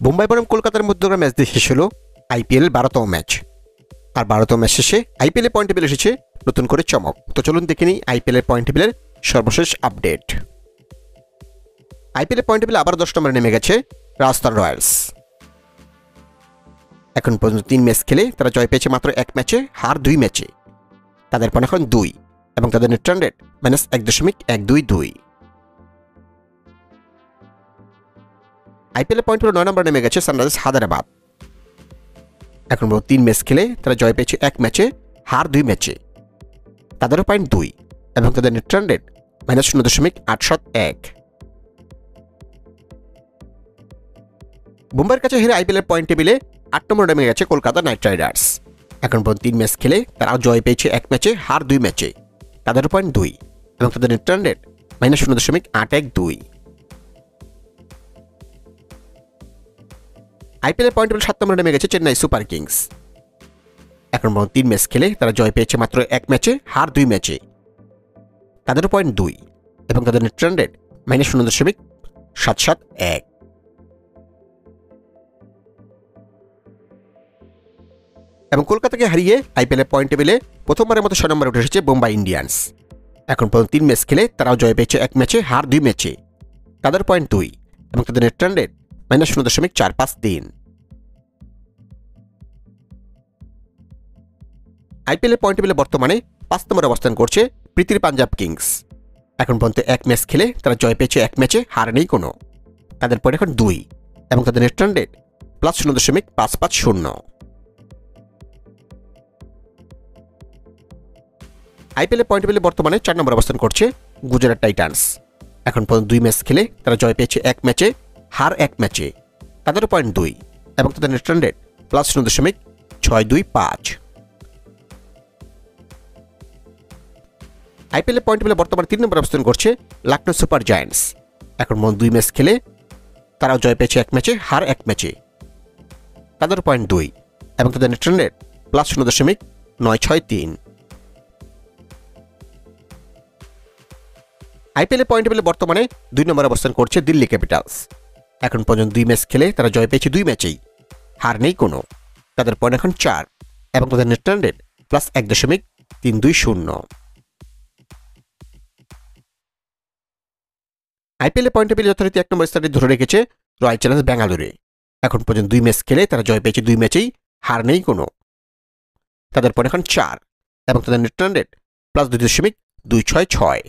মুম্বাই বনাম কলকাতার মধ্যকার ম্যাচ দিয়ে শেষ হলো আইপিএল 12তম ম্যাচ। আর 12তম ম্যাচ শেষে আইপিএল পয়েন্ট টেবিল এসেছে নতুন করে চমক। তো চলুন দেখে নিই আইপিএল পয়েন্ট টেবিলের সর্বশেষ আপডেট। আইপিএল পয়েন্ট টেবিলে আবার 10 নম্বরে নেমে গেছে রাজস্থান রয়্যালস। এখন পর্যন্ত 3 ম্যাচ খেলে তারা জয় পেয়েছে মাত্র 1 ম্যাচে, হার 2 ম্যাচে। তাদের পয়েন্ট এখন 2 এবং তাদের net run rate -1.122। IPL point 9 নম্বরে নেমে গেছে সানরাইজার্স হায়দ্রাবাদ। এখন পর্যন্ত 3 ম্যাচ খেলে তারা জয় পেয়েছে 1 ম্যাচে, হার 2 ম্যাচে। তাদেরও পয়েন্ট 2 এবং তাদের নেট রান রেট -0.871। মুম্বাইয়ের কাছে হেরে আইপিএল পয়েন্ট টেবিলে 8 নম্বরে নেমে গেছে কলকাতা নাইট রাইডার্স। এখন পর্যন্ত 3 ম্যাচ খেলে তারাও জয় পেয়েছে 1 ম্যাচে, হার 2 ম্যাচে। তাদেরও পয়েন্ট 2 এবং তাদের net run rate -0.812। IPL point table 7 নম্বরে নেমে গেছে চেন্নাই সুপার কিংস। এখন পর্যন্ত 3 ম্যাচ খেলে তারা জয় পেয়েছে মাত্র 1 ম্যাচে, হার 2 ম্যাচে। তাদেরও পয়েন্ট 2 এবং তাদের নেট রান রেট -0.771। এবং কলকাতাকে হারিয়ে আইপিএল পয়েন্ট টেবিলে প্রথমবারের মতো 6 নম্বরে উঠে এসেছে মুম্বাই ইন্ডিয়ান্স। এখন পর্যন্ত 3 ম্যাচ খেলে তারাও জয় পেয়েছে 1 ম্যাচে, হার 2 ম্যাচে। তাদের পয়েন্ট 2 এবং তাদের net run rate -0.453। IPL point টেবিলে বর্তমানে 5 নম্বরে অবস্থান করছে প্রীতির পাঞ্জাব কিংস। এখন পর্যন্ত 1 ম্যাচ খেলে তারা জয় পেয়েছে 1 ম্যাচে, হার নেই কোনো। তাদের পয়েন্ট এখন 2 এবং তাদের net run rate +0.550। IPL point টেবিলে বর্তমানে 4 নম্বরে অবস্থান করছে গুজরাট টাইটান্স। এখন পর্যন্ত 2 ম্যাচ খেলে তারা জয় পেয়েছে 1 ম্যাচে, হার 1 ম্যাচে। তাদেরও পয়েন্ট 2 এবং তাদের net run rate +0.625। IPL point টেবিলে বর্তমানে 3 নম্বরে অবস্থান করছে লখনৌ সুপার জায়ান্টস। এখন পর্যন্ত 2 ম্যাচ খেলে তারাও জয় পেয়েছে 1 ম্যাচে, হার 1 ম্যাচে। তাদের পয়েন্ট 2 এবং তাদের net run rate +0.963। IPL point টেবিলে বর্তমানে 2 নম্বরে অবস্থান করছে দিল্লি ক্যাপিটালস। এখন পর্যন্ত 2 ম্যাচ খেলে তারা জয় পেয়েছে 2 ম্যাচেই, হার নেই কোনো। তাদের পয়েন্ট এখন 4 এবং তাদের net run rate +1.320। IPL point টেবিলে যথারীতি 1 নম্বর স্থানে ধরে রেখেছে রয়্যাল চ্যালেঞ্জার্স ব্যাঙ্গালোরে। এখন পর্যন্ত 2 ম্যাচ খেলে তারা জয় পেয়েছে 2 ম্যাচেই, হার নেই কোনো। তাদের পয়েন্ট এখন 4 এবং তাদের নেট রান রেট +2.266।